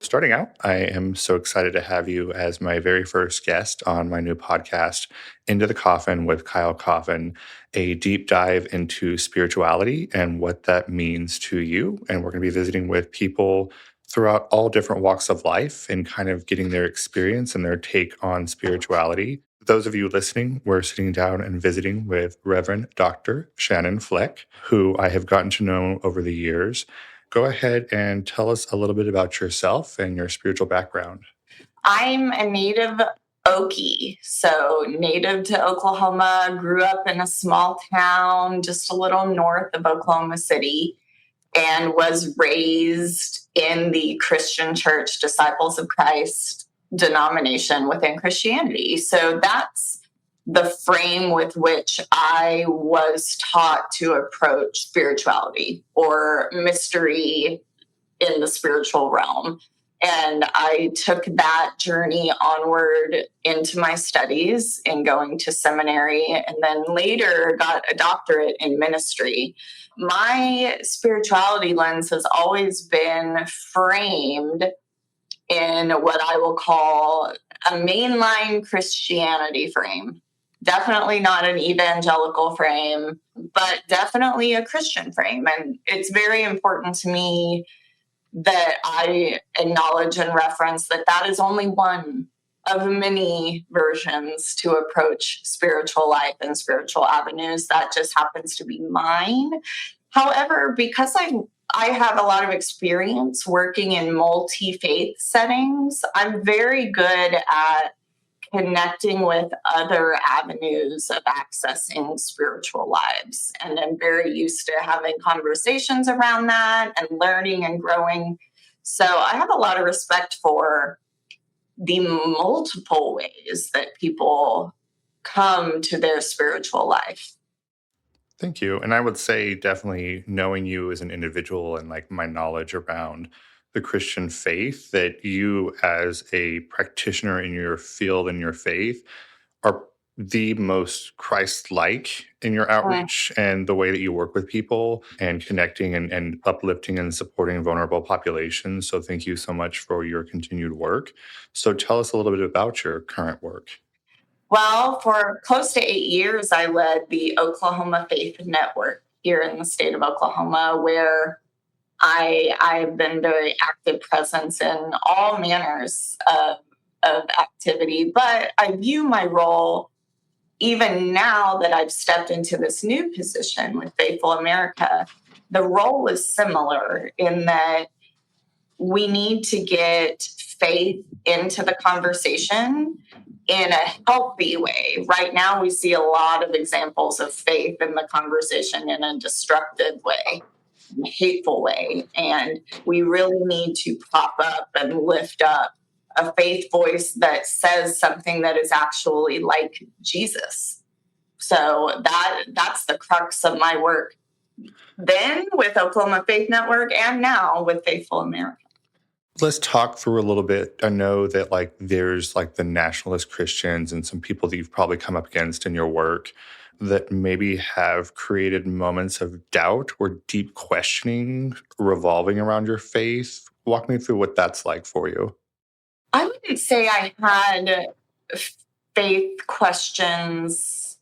Starting out, I am so excited to have you as my very first guest on my new podcast, Into the Coffin with Kyle Coffin, a deep dive into spirituality and what that means to you. And we're going to be visiting with people throughout all different walks of life and kind of getting their experience and their take on spirituality. Those of you listening, we're sitting down and visiting with Reverend Dr. Shannon Fleck, who I have gotten to know over the years. Go ahead and tell us a little bit about yourself and your spiritual background. I'm a native Okie, so native to Oklahoma, grew up in a small town just a little north of Oklahoma City, and was raised in the Christian Church, Disciples of Christ denomination within Christianity. So that's the frame with which I was taught to approach spirituality or mystery in the spiritual realm. And I took that journey onward into my studies and going to seminary, and then later got a doctorate in ministry. My spirituality lens has always been framed in what I will call a mainline Christianity frame. Definitely not an evangelical frame, but definitely a Christian frame. And it's very important to me that I acknowledge and reference that that is only one of many versions to approach spiritual life and spiritual avenues. That just happens to be mine. However, because I have a lot of experience working in multi-faith settings, I'm very good at connecting with other avenues of accessing spiritual lives. And I'm very used to having conversations around that and learning and growing. So I have a lot of respect for the multiple ways that people come to their spiritual life. Thank you. And I would say definitely knowing you as an individual and like my knowledge around the Christian faith, that you as a practitioner in your field and your faith are the most Christ-like in your outreach and the way that you work with people and connecting and uplifting and supporting vulnerable populations. So thank you so much for your continued work. So tell us a little bit about your current work. Well, for close to 8 years, I led the Oklahoma Faith Network here in the state of Oklahoma, where I've been very active presence in all manners of activity. But I view my role, even now that I've stepped into this new position with Faithful America, the role is similar in that we need to get faith into the conversation in a healthy way. Right now, we see a lot of examples of faith in the conversation in a destructive way, a hateful way. And we really need to pop up and lift up a faith voice that says something that is actually like Jesus. So that's the crux of my work then with Oklahoma Faith Network and now with Faithful America. Let's talk through a little bit. I know that like there's like the nationalist Christians and some people that you've probably come up against in your work that maybe have created moments of doubt or deep questioning revolving around your faith. Walk me through what that's like for you. I wouldn't say I had faith questions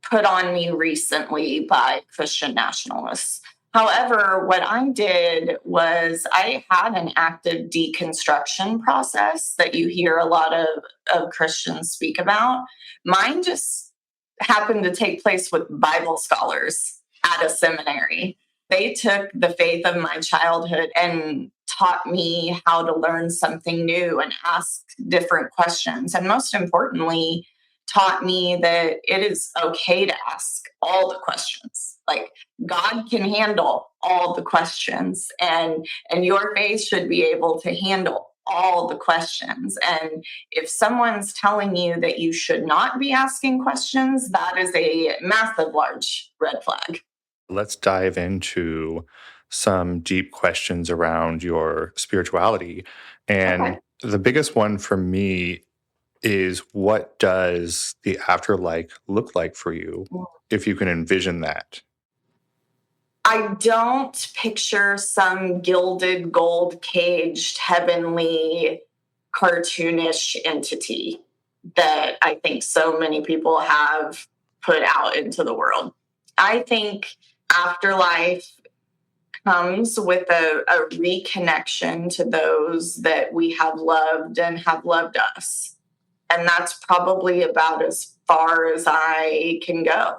put on me recently by Christian nationalists. However, what I did was I had an active deconstruction process that you hear a lot of Christians speak about. Mine just happened to take place with Bible scholars at a seminary. They took the faith of my childhood and taught me how to learn something new and ask different questions. And most importantly, taught me that it is okay to ask all the questions. Like God can handle all the questions, and your faith should be able to handle all the questions. And if someone's telling you that you should not be asking questions, that is a massive, large red flag. Let's dive into some deep questions around your spirituality. And the biggest one for me is, what does the afterlife look like for you, if you can envision that? I don't picture some gilded, gold caged, heavenly, cartoonish entity that I think so many people have put out into the world. I think afterlife comes with a reconnection to those that we have loved and have loved us. And that's probably about as far as I can go.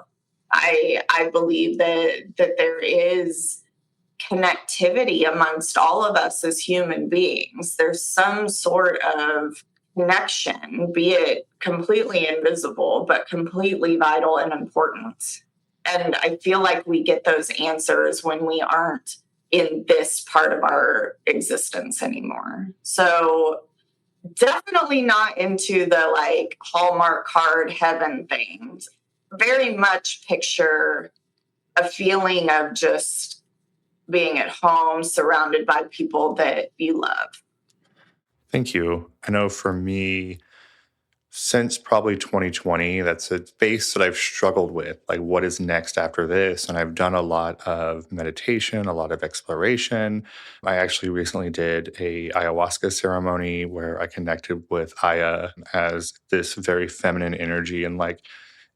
I believe that there is connectivity amongst all of us as human beings. There's some sort of connection, be it completely invisible, but completely vital and important. And I feel like we get those answers when we aren't in this part of our existence anymore. So definitely not into the like Hallmark card heaven things. Very much picture a feeling of just being at home surrounded by people that you love. Thank you. I know for me, since probably 2020, that's a space that I've struggled with. Like, what is next after this? And I've done a lot of meditation, a lot of exploration. I actually recently did a ayahuasca ceremony where I connected with Aya as this very feminine energy. And like,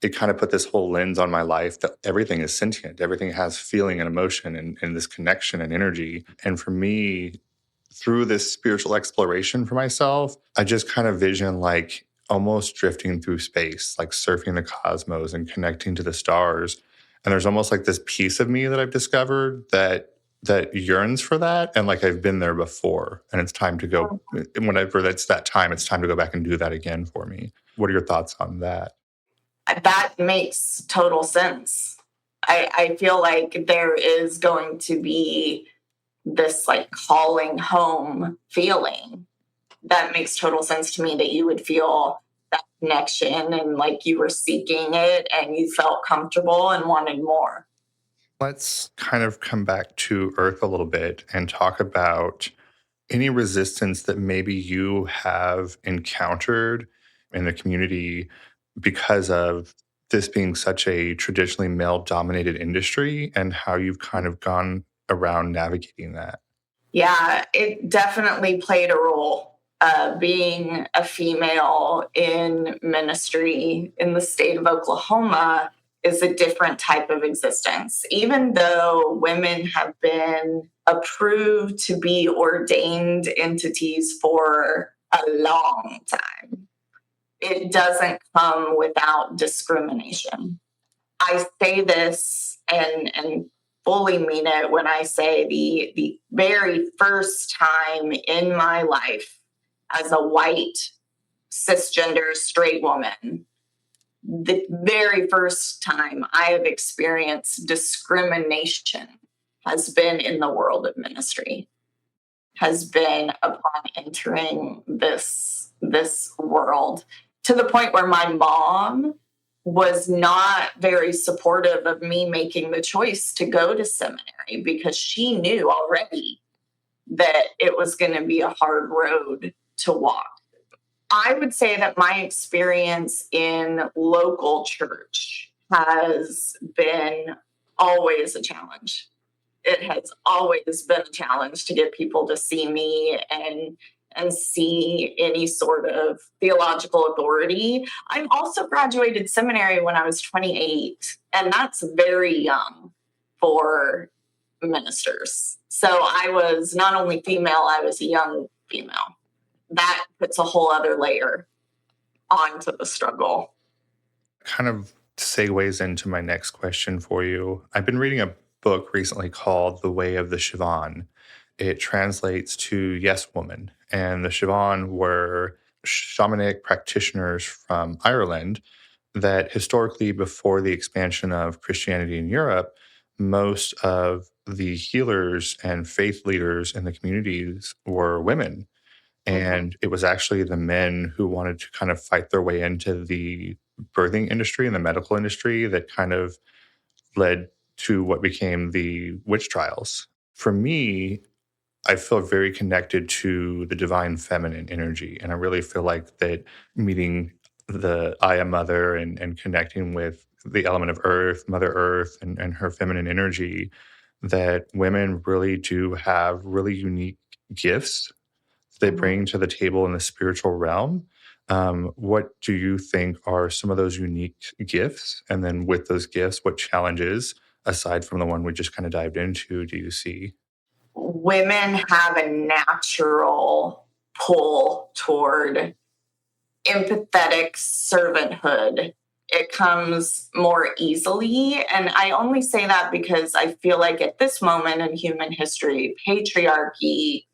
it kind of put this whole lens on my life that everything is sentient, everything has feeling and emotion and this connection and energy. And for me, through this spiritual exploration for myself, I just kind of vision like almost drifting through space, like surfing the cosmos and connecting to the stars. And there's almost like this piece of me that I've discovered that yearns for that. And like I've been there before. And it's time to go, whenever that's that time, it's time to go back and do that again for me. What are your thoughts on that? That makes total sense. I feel like there is going to be this like calling home feeling. That makes total sense to me that you would feel that connection and like you were seeking it and you felt comfortable and wanted more. Let's kind of come back to Earth a little bit and talk about any resistance that maybe you have encountered in the community because of this being such a traditionally male dominated industry and how you've kind of gone around navigating that. Yeah, it definitely played a role. Being a female in ministry in the state of Oklahoma is a different type of existence. Even though women have been approved to be ordained entities for a long time, it doesn't come without discrimination. I say this and fully mean it when I say the very first time in my life as a white cisgender straight woman, the very first time I have experienced discrimination has been in the world of ministry, has been upon entering this world, to the point where my mom was not very supportive of me making the choice to go to seminary because she knew already that it was going to be a hard road to walk. I would say that my experience in local church has been always a challenge. It has always been a challenge to get people to see me and see any sort of theological authority. I'm also graduated seminary when I was 28, and that's very young for ministers. So I was not only female, I was a young female. That puts a whole other layer onto the struggle. Kind of segues into my next question for you. I've been reading a book recently called The Way of the Sivan. It translates to Yes Woman. And the Sivan were shamanic practitioners from Ireland that historically, before the expansion of Christianity in Europe, most of the healers and faith leaders in the communities were women. And it was actually the men who wanted to kind of fight their way into the birthing industry and the medical industry that kind of led to what became the witch trials. For me, I feel very connected to the divine feminine energy. And I really feel like that meeting the Aya Mother and connecting with the element of Earth, Mother Earth, and her feminine energy, that women really do have really unique gifts they bring to the table in the spiritual realm. What do you think are some of those unique gifts? And then with those gifts, what challenges, aside from the one we just kind of dived into, do you see? Women have a natural pull toward empathetic servanthood. It comes more easily. And I only say that because I feel like at this moment in human history, patriarchy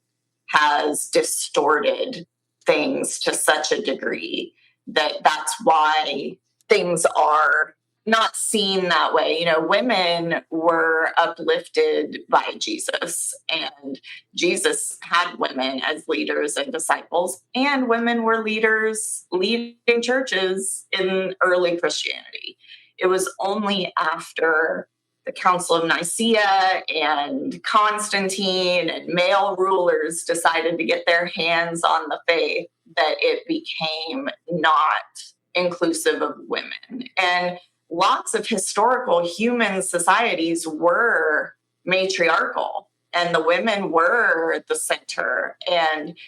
has distorted things to such a degree that that's why things are not seen that way. You know, women were uplifted by Jesus, and Jesus had women as leaders and disciples, and women were leaders leading churches in early Christianity. It was only after the Council of Nicaea and Constantine and male rulers decided to get their hands on the faith that it became not inclusive of women. And lots of historical human societies were matriarchal, and the women were at the center. And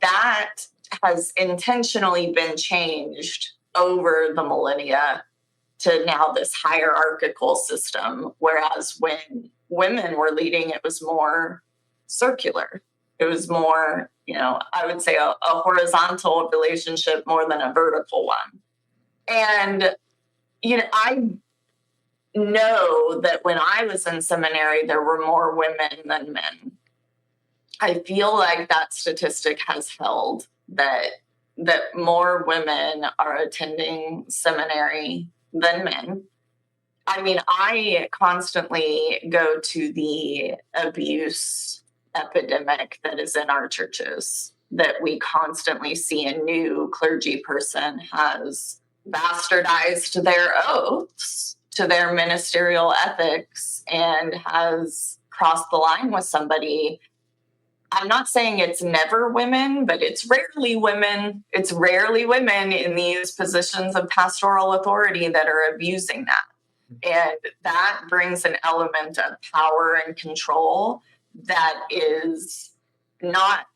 that has intentionally been changed over the millennia to now this hierarchical system, whereas when women were leading, it was more circular. It was more, I would say a horizontal relationship more than a vertical one. And, I know that when I was in seminary, there were more women than men. I feel like that statistic has held that more women are attending seminary than men. I mean, I constantly go to the abuse epidemic that is in our churches, that we constantly see a new clergy person has bastardized their oaths to their ministerial ethics and has crossed the line with somebody. I'm not saying it's never women, but it's rarely women. It's rarely women in these positions of pastoral authority that are abusing that. And that brings an element of power and control that is not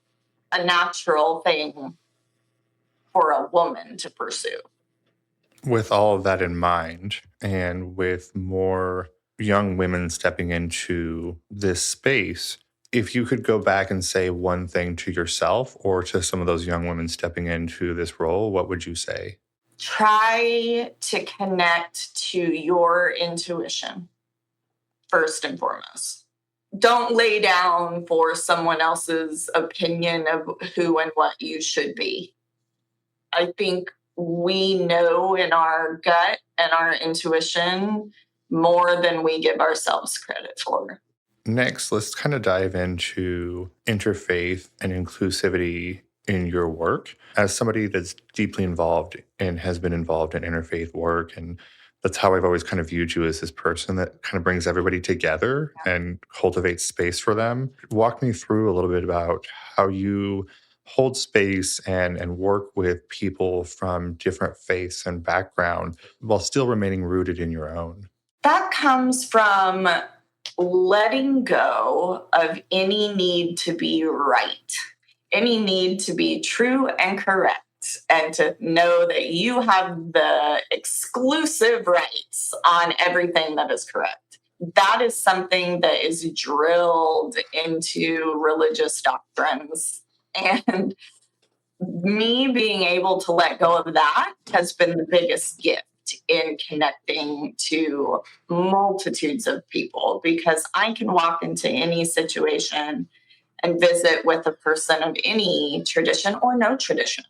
a natural thing for a woman to pursue. With all of that in mind, and with more young women stepping into this space, if you could go back and say one thing to yourself or to some of those young women stepping into this role, what would you say? Try to connect to your intuition first and foremost. Don't lay down for someone else's opinion of who and what you should be. I think we know in our gut and our intuition more than we give ourselves credit for. Next, let's kind of dive into interfaith and inclusivity in your work. As somebody that's deeply involved and has been involved in interfaith work, and that's how I've always kind of viewed you as this person that kind of brings everybody together and cultivates space for them. Walk me through a little bit about how you hold space and work with people from different faiths and background while still remaining rooted in your own. That comes from letting go of any need to be right, any need to be true and correct, and to know that you have the exclusive rights on everything that is correct. That is something that is drilled into religious doctrines. And me being able to let go of that has been the biggest gift in connecting to multitudes of people, because I can walk into any situation and visit with a person of any tradition or no tradition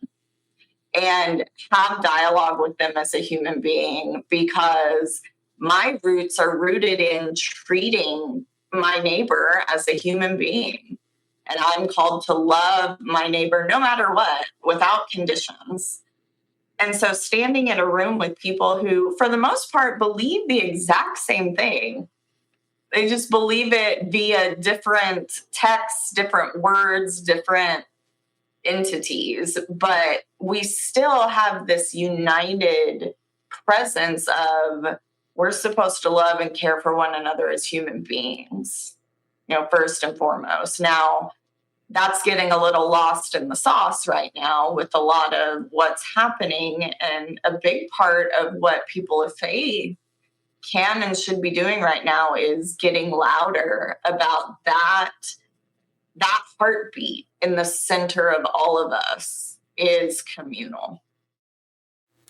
and have dialogue with them as a human being, because my roots are rooted in treating my neighbor as a human being. And I'm called to love my neighbor no matter what, without conditions. And so standing in a room with people who, for the most part, believe the exact same thing, they just believe it via different texts, different words, different entities. But we still have this united presence of we're supposed to love and care for one another as human beings. first and foremost. Now, that's getting a little lost in the sauce right now with a lot of what's happening. And a big part of what people of faith can and should be doing right now is getting louder about that heartbeat in the center of all of us is communal.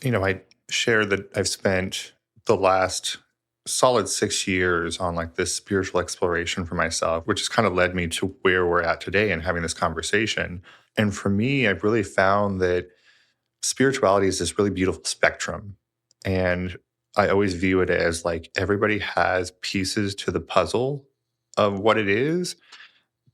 I share that I've spent the last solid 6 years on like this spiritual exploration for myself, which has kind of led me to where we're at today and having this conversation. And for me, I've really found that spirituality is this really beautiful spectrum. And I always view it as like everybody has pieces to the puzzle of what it is,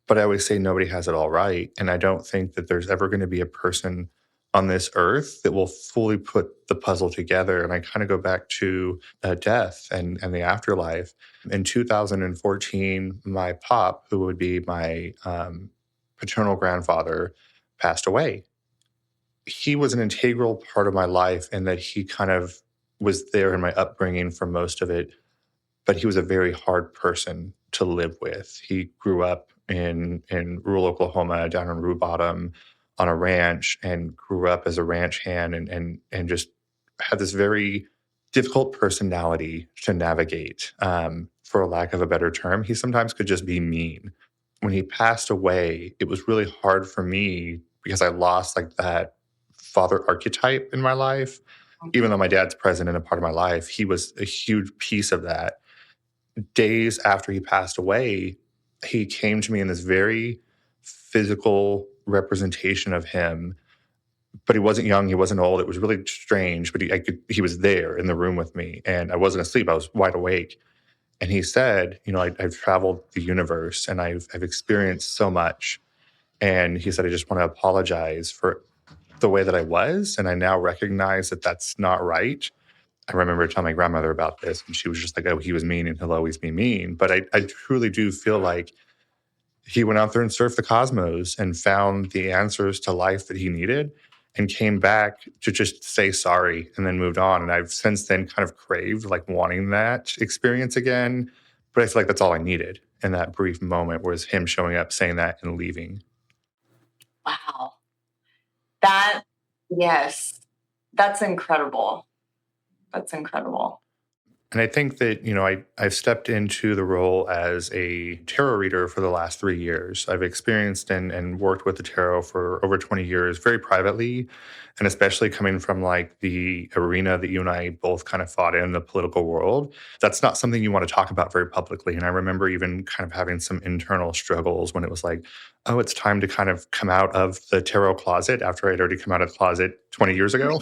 but I always say nobody has it all right. And I don't think that there's ever going to be a person on this earth that will fully put the puzzle together. And I kind of go back to death and the afterlife. In 2014, my pop, who would be my paternal grandfather, passed away. He was an integral part of my life in that he kind of was there in my upbringing for most of it, but he was a very hard person to live with. He grew up in rural Oklahoma, down in Rue Bottom on a ranch, and grew up as a ranch hand and just had this very difficult personality to navigate. For lack of a better term, he sometimes could just be mean. When he passed away, it was really hard for me because I lost like that father archetype in my life. Even though my dad's present in a part of my life, he was a huge piece of that. Days after he passed away, he came to me in this very physical representation of him, but he wasn't young, he wasn't old. It was really strange, but he was there in the room with me, and I wasn't asleep. I was wide awake. And he said, I've traveled the universe and I've experienced so much. And he said, I just want to apologize for the way that I was. And I now recognize that that's not right. I remember telling my grandmother about this, and she was just like, oh, he was mean and he'll always be mean. But I truly do feel like he went out there and surfed the cosmos and found the answers to life that he needed and came back to just say sorry and then moved on. And I've since then kind of craved like wanting that experience again. But I feel like that's all I needed in that brief moment was him showing up, saying that, and leaving. Wow. Yes, that's incredible. That's incredible. And I think that, I've stepped into the role as a tarot reader for the last 3 years. I've experienced and worked with the tarot for over 20 years, very privately, and especially coming from like the arena that you and I both kind of fought in, the political world. That's not something you want to talk about very publicly. And I remember even kind of having some internal struggles when it was like, oh, it's time to kind of come out of the tarot closet after I'd already come out of the closet 20 years ago.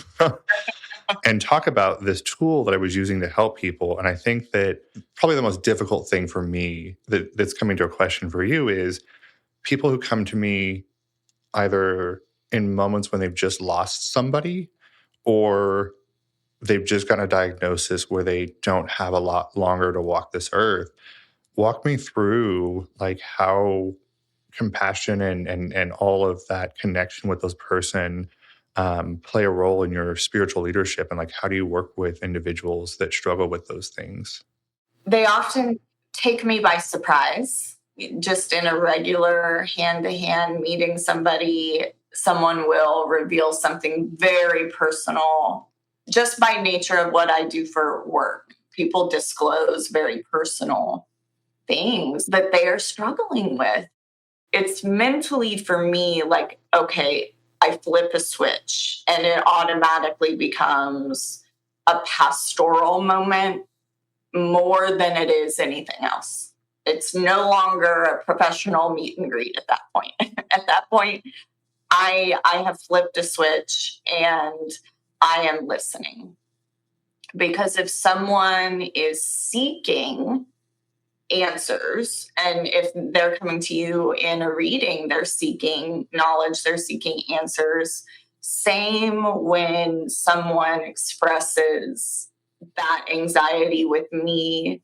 And talk about this tool that I was using to help people. And I think that probably the most difficult thing for me that's coming to a question for you is people who come to me either in moments when they've just lost somebody or they've just gotten a diagnosis where they don't have a lot longer to walk this earth. Walk me through like how compassion and all of that connection with those person play a role in your spiritual leadership, and like how do you work with individuals that struggle with those things? They often take me by surprise. Just in a regular hand-to-hand meeting somebody, someone will reveal something very personal just by nature of what I do for work. People disclose very personal things that they are struggling with. It's mentally for me like, okay, I flip a switch and it automatically becomes a pastoral moment more than it is anything else. It's no longer a professional meet and greet at that point. At that point, I have flipped a switch and I am listening. Because if someone is seeking answers, and if they're coming to you in a reading, they're seeking knowledge, they're seeking answers. Same when someone expresses that anxiety with me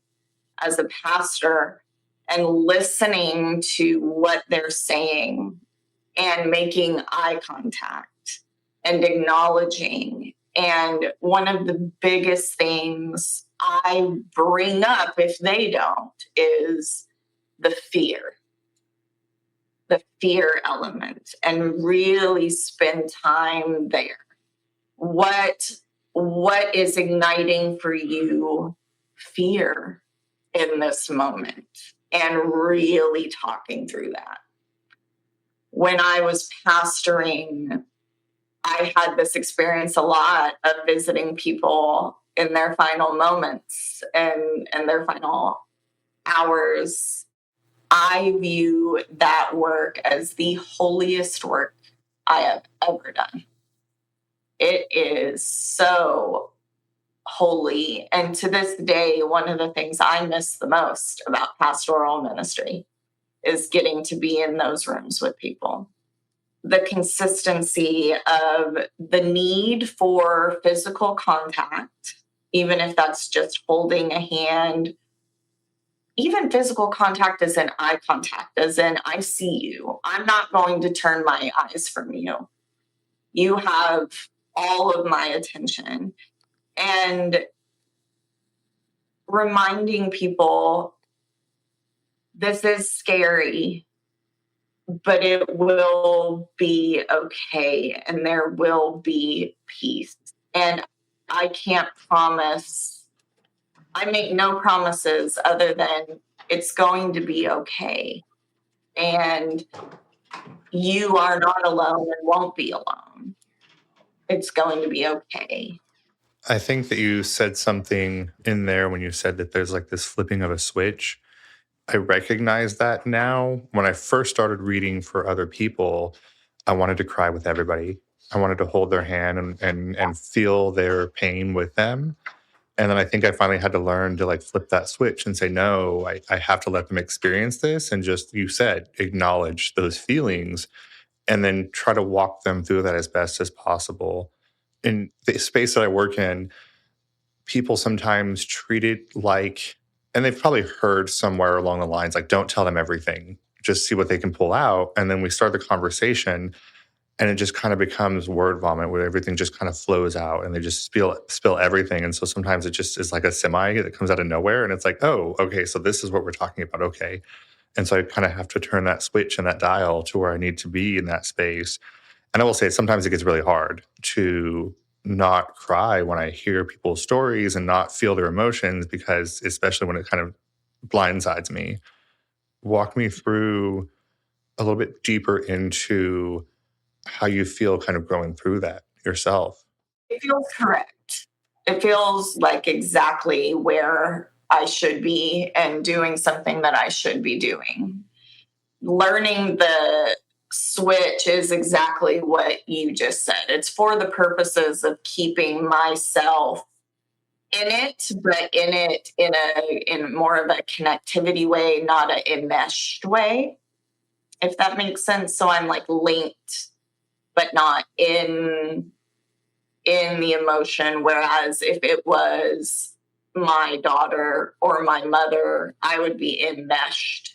as a pastor and listening to what they're saying and making eye contact and acknowledging. And one of the biggest things I bring up, if they don't, is the fear element, and really spend time there. What is igniting for you fear in this moment, and really talking through that. When I was pastoring, I had this experience a lot of visiting people in their final moments and their final hours. I view that work as the holiest work I have ever done. It is so holy. And to this day, one of the things I miss the most about pastoral ministry is getting to be in those rooms with people. The consistency of the need for physical contact, even if that's just holding a hand, even physical contact as in eye contact, as in I see you. I'm not going to turn my eyes from you. You have all of my attention. And reminding people this is scary, but it will be okay, and there will be peace. And I can't promise, I make no promises other than it's going to be okay. And you are not alone and won't be alone. It's going to be okay. I think that you said something in there when you said that there's like this flipping of a switch. I recognize that now. When I first started reading for other people, I wanted to cry with everybody. I wanted to hold their hand and feel their pain with them. And then I think I finally had to learn to like flip that switch and say, no, I have to let them experience this and just, you said, acknowledge those feelings and then try to walk them through that as best as possible. In the space that I work in, people sometimes treat it like, and they've probably heard somewhere along the lines, like, don't tell them everything, just see what they can pull out. And then we start the conversation and it just kind of becomes word vomit where everything just kind of flows out and they just spill everything. And so sometimes it just is like a semi that comes out of nowhere. And it's like, oh, okay, so this is what we're talking about. Okay. And so I kind of have to turn that switch and that dial to where I need to be in that space. And I will say sometimes it gets really hard to not cry when I hear people's stories and not feel their emotions, because especially when it kind of blindsides me. Walk me through a little bit deeper into how you feel kind of going through that yourself. It feels correct. It feels like exactly where I should be and doing something that I should be doing. Learning the switch is exactly what you just said. It's for the purposes of keeping myself in it, but in more of a connectivity way, not an enmeshed way, if that makes sense. So I'm like linked, but not in the emotion. Whereas if it was my daughter or my mother, I would be enmeshed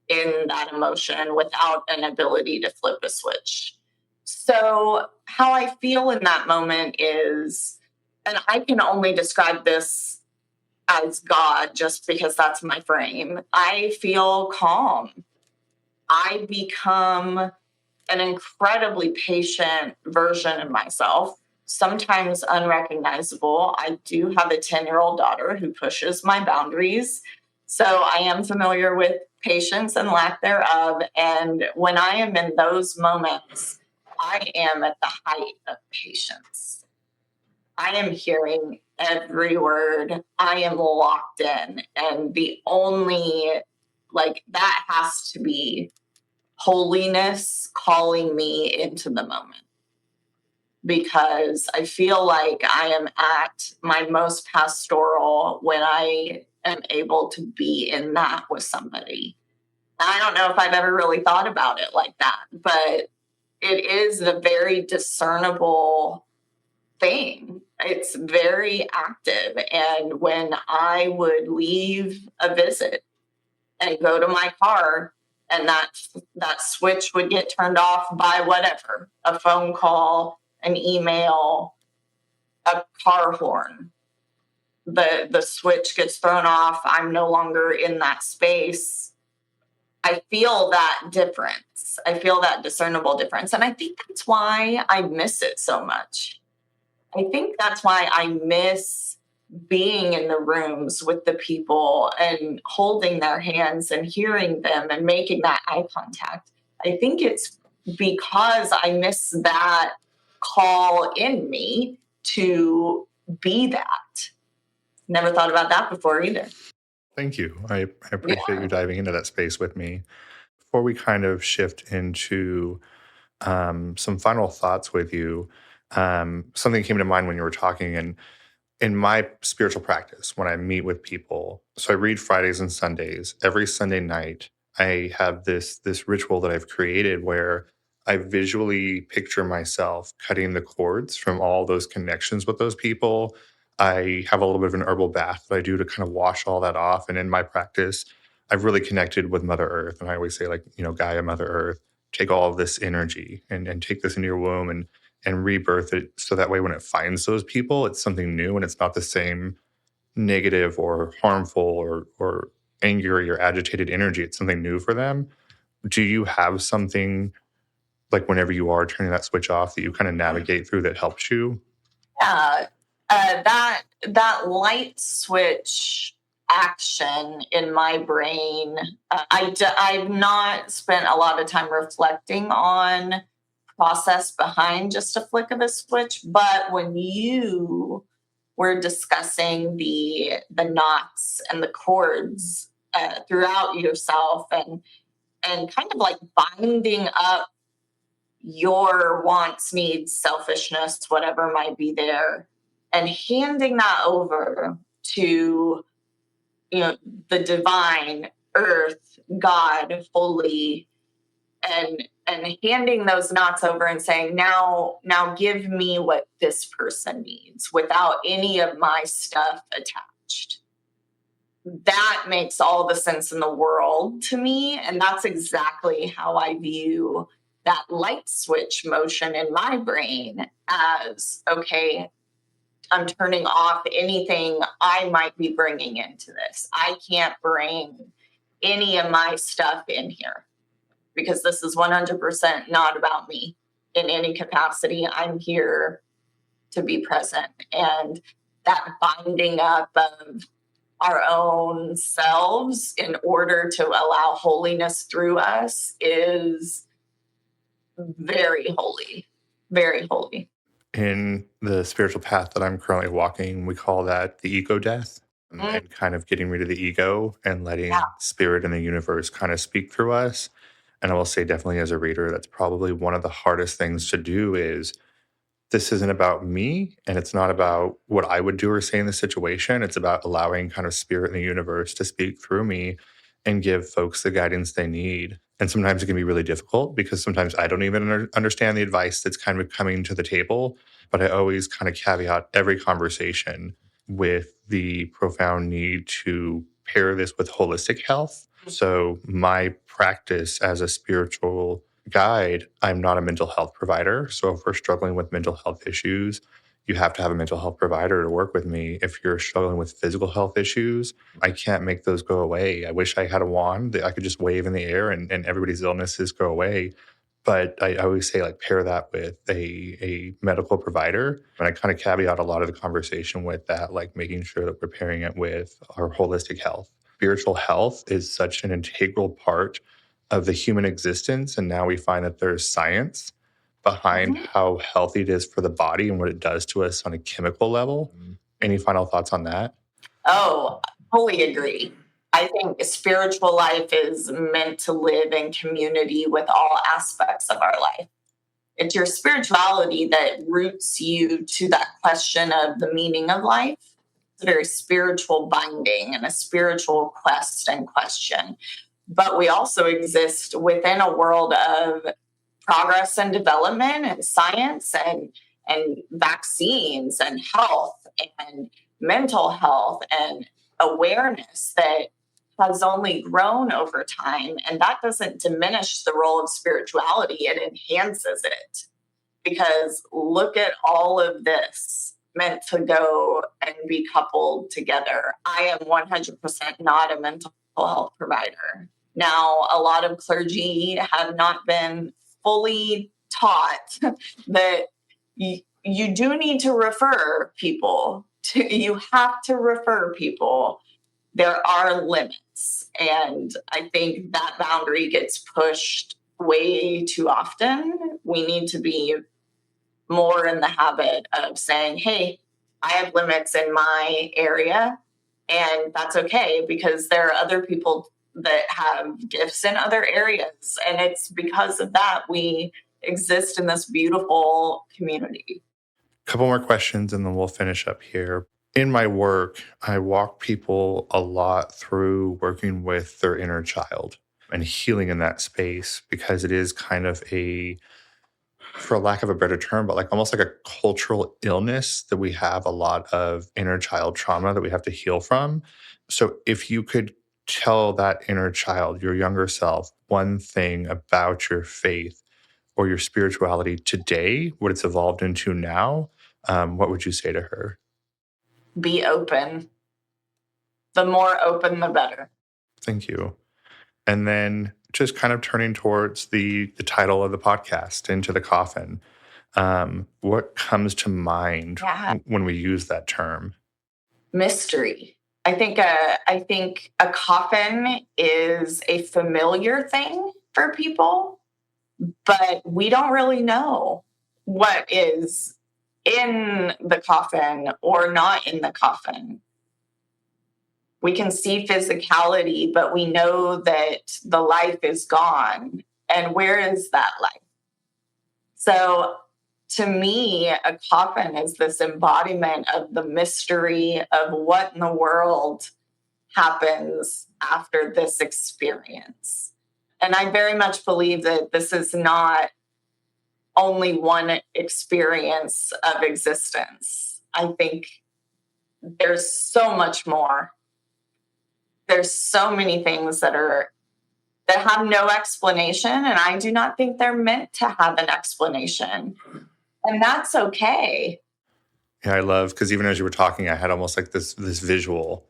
in that emotion without an ability to flip a switch. So how I feel in that moment is, and I can only describe this as God just because that's my frame, I feel calm. I become an incredibly patient version of myself, sometimes unrecognizable. I do have a 10-year-old daughter who pushes my boundaries. So I am familiar with patience and lack thereof. And when I am in those moments, I am at the height of patience. I am hearing every word. I am locked in. And the only, like, that has to be holiness calling me into the moment, because I feel like I am at my most pastoral when I am able to be in that with somebody. I don't know if I've ever really thought about it like that, but it is a very discernible thing. It's very active. And when I would leave a visit and go to my car, and that switch would get turned off by whatever, a phone call, an email, a car horn. The switch gets thrown off. I'm no longer in that space. I feel that difference. I feel that discernible difference. And I think that's why I miss it so much. I think that's why I miss being in the rooms with the people and holding their hands and hearing them and making that eye contact. I think it's because I miss that call in me to be that. Never thought about that before either. Thank you. I appreciate Yeah. you diving into that space with me. Before we kind of shift into some final thoughts with you, something came to mind when you were talking, and in my spiritual practice, when I meet with people, so I read Fridays and Sundays. Every Sunday night, I have this ritual that I've created where I visually picture myself cutting the cords from all those connections with those people. I have a little bit of an herbal bath that I do to kind of wash all that off. And in my practice, I've really connected with Mother Earth. And I always say, like, Gaia, Mother Earth, take all of this energy and take this into your womb and rebirth it, so that way when it finds those people, it's something new and it's not the same negative or harmful or angry or agitated energy. It's something new for them. Do you have something, like, whenever you are turning that switch off, that you kind of navigate through that helps you? Yeah, that light switch action in my brain. I've not spent a lot of time reflecting on process behind just a flick of a switch, but when you were discussing the knots and the chords throughout yourself and kind of like binding up your wants, needs, selfishness, whatever might be there, and handing that over to, you know, the divine, earth, God, holy, and handing those knots over and saying, now give me what this person needs without any of my stuff attached. That makes all the sense in the world to me. And that's exactly how I view that light switch motion in my brain as, okay, I'm turning off anything I might be bringing into this. I can't bring any of my stuff in here because this is 100% not about me in any capacity. I'm here to be present. And that binding up of our own selves in order to allow holiness through us is very holy, very holy. In the spiritual path that I'm currently walking, we call that the ego death, Mm, and kind of getting rid of the ego and yeah. letting spirit and the universe kind of speak through us. And I will say, definitely as a reader, that's probably one of the hardest things to do. Is this isn't about me, and it's not about what I would do or say in the situation. It's about allowing kind of spirit in the universe to speak through me and give folks the guidance they need. And sometimes it can be really difficult because sometimes I don't even understand the advice that's kind of coming to the table. But I always kind of caveat every conversation with the profound need to pair this with holistic health. So my practice as a spiritual guide, I'm not a mental health provider. So if we're struggling with mental health issues, you have to have a mental health provider to work with me. If you're struggling with physical health issues, I can't make those go away. I wish I had a wand that I could just wave in the air and everybody's illnesses go away. But I always say, like, pair that with a medical provider. And I kind of caveat a lot of the conversation with that, like making sure that we're pairing it with our holistic health. Spiritual health is such an integral part of the human existence. And now we find that there's science behind Mhm. how healthy it is for the body and what it does to us on a chemical level. Any final thoughts on that? Oh, fully agree. I think spiritual life is meant to live in community with all aspects of our life. It's your spirituality that roots you to that question of the meaning of life. It's a very spiritual binding and a spiritual quest and question. But we also exist within a world of progress and development and science and vaccines and health and mental health and awareness that has only grown over time. And that doesn't diminish the role of spirituality, it enhances it. Because look at all of this meant to go and be coupled together. I am 100% not a mental health provider. Now, a lot of clergy have not been fully taught that you do need to refer people you have to refer people. There are limits. And I think that boundary gets pushed way too often. We need to be more in the habit of saying, hey, I have limits in my area, and that's okay because there are other people that have gifts in other areas. And it's because of that we exist in this beautiful community. Couple more questions and then we'll finish up here. In my work, I walk people a lot through working with their inner child and healing in that space because it is kind of a, for lack of a better term, but like almost like a cultural illness that we have a lot of inner child trauma that we have to heal from. So if you could tell that inner child, your younger self, one thing about your faith or your spirituality today, what it's evolved into now, what would you say to her? Be open. The more open, the better. Thank you. And then just kind of turning towards the title of the podcast, Into the Coffin. What comes to mind when we use that term? Mystery. I think a coffin is a familiar thing for people, but we don't really know what is in the coffin or not in the coffin. We can see physicality, but we know that the life is gone. And where is that life? So to me, a coffin is this embodiment of the mystery of what in the world happens after this experience. And I very much believe that this is not only one experience of existence. I think there's so much more. There's so many things that have no explanation, and I do not think they're meant to have an explanation. And that's okay. Yeah, I love, because even as you were talking, I had almost like this visual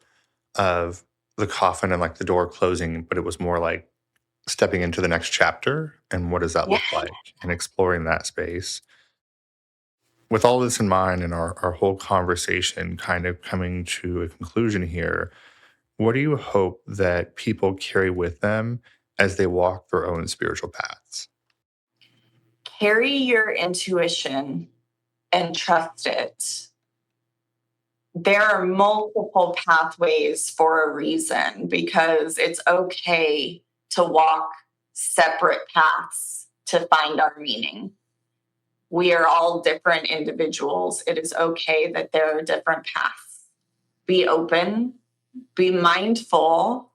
of the coffin and like the door closing, but it was more like stepping into the next chapter and what does that look like and exploring that space. With all this in mind and our whole conversation kind of coming to a conclusion here, what do you hope that people carry with them as they walk their own spiritual paths? Carry your intuition and trust it. There are multiple pathways for a reason because it's okay to walk separate paths to find our meaning. We are all different individuals. It is okay that there are different paths. Be open, be mindful,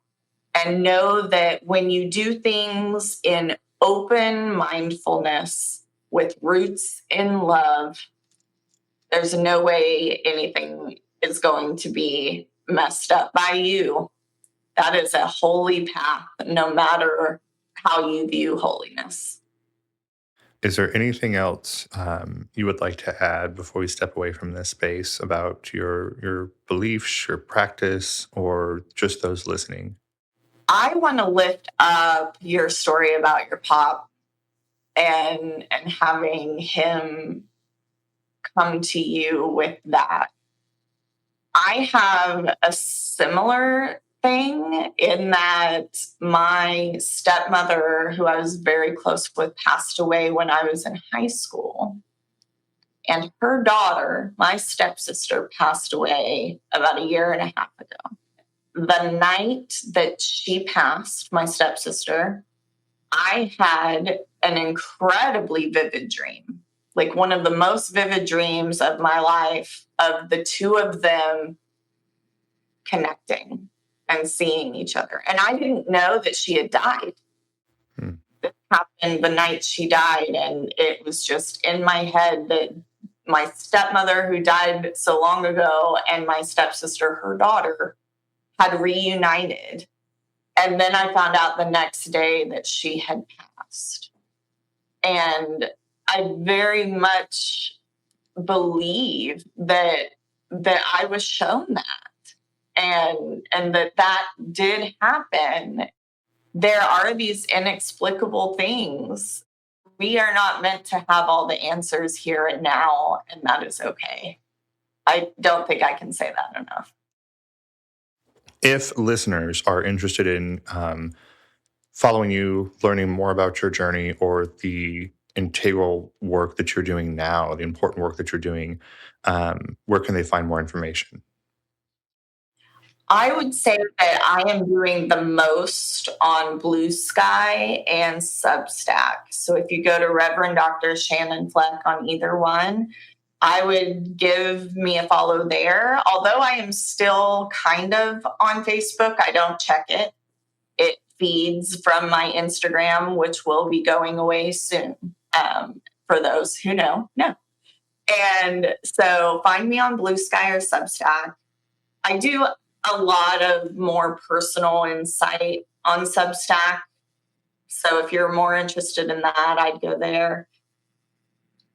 and know that when you do things in open mindfulness with roots in love, there's no way anything is going to be messed up by you. That is a holy path, no matter how you view holiness. Is there anything else you would like to add before we step away from this space about your beliefs, your practice, or just those listening? I want to lift up your story about your pop and having him come to you with that. I have a similar thing in that my stepmother, who I was very close with, passed away when I was in high school. And her daughter, my stepsister, passed away about a year and a half ago. The night that she passed, my stepsister, I had an incredibly vivid dream, like one of the most vivid dreams of my life, of the two of them connecting and seeing each other. And I didn't know that she had died. This happened the night she died, and it was just in my head that my stepmother, who died so long ago, and my stepsister, her daughter, had reunited. And then I found out the next day that she had passed. And I very much believe that I was shown that and that did happen. there are these inexplicable things. We are not meant to have all the answers here and now, and that is okay. I don't think I can say that enough. If listeners are interested in following you, learning more about your journey or the integral work that you're doing now, the important work that you're doing, where can they find more information? I would say that I am doing the most on Blue Sky and Substack. So if you go to Reverend Dr. Shannon Fleck on either one, I would give me a follow there. Although I am still kind of on Facebook, I don't check it. It feeds from my Instagram, which will be going away soon. For those who know. And so find me on Blue Sky or Substack. I do a lot of more personal insight on Substack. So if you're more interested in that, I'd go there.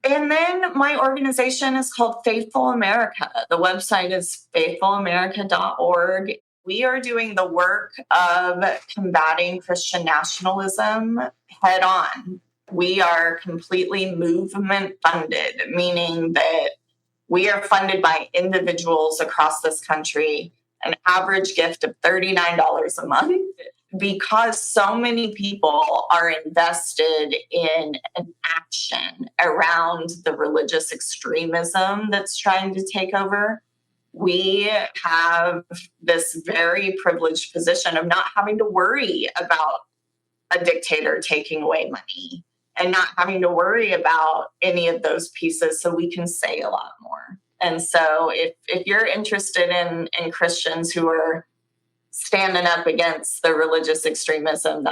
And then my organization is called Faithful America. The website is faithfulamerica.org. We are doing the work of combating Christian nationalism head on. We are completely movement funded, meaning that we are funded by individuals across this country, an average gift of $39 a month, because so many people are invested in an action around the religious extremism that's trying to take over. We have this very privileged position of not having to worry about a dictator taking away money and not having to worry about any of those pieces, so we can say a lot more. And so if you're interested in Christians who are standing up against the religious extremism,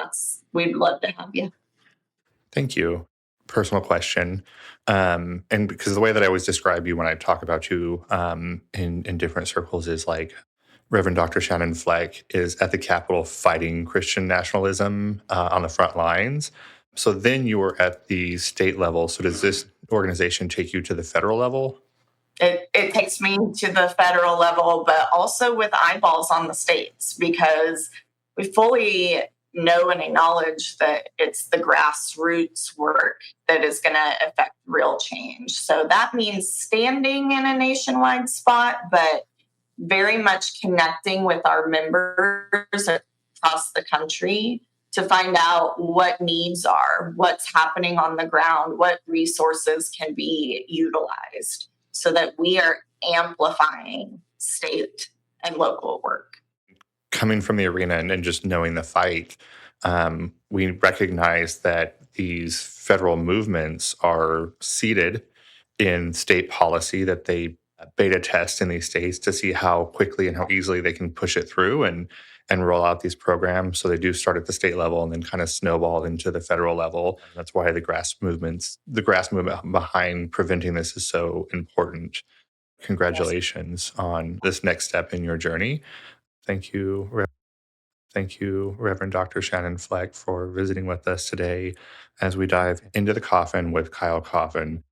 we'd love to have you. Thank you. Personal question. And because the way that I always describe you when I talk about you in different circles is like Reverend Dr. Shannon Fleck is at the Capitol fighting Christian nationalism on the front lines. So then you were at the state level. So does this organization take you to the federal level? It takes me to the federal level, but also with eyeballs on the states, because we fully know and acknowledge that it's the grassroots work that is going to affect real change. So that means standing in a nationwide spot, but very much connecting with our members across the country to find out what needs are, what's happening on the ground, what resources can be utilized, so that we are amplifying state and local work. Coming from the arena and just knowing the fight, we recognize that these federal movements are seated in state policy, that they beta test in these states to see how quickly and how easily they can push it through and roll out these programs. So they do start at the state level and then kind of snowball into the federal level. That's why the grass movement behind preventing this is so important. Congratulations on this next step in your journey. Thank you, Reverend Dr. Shannon Fleck, for visiting with us today as we dive into the coffin with Kyle Coffin.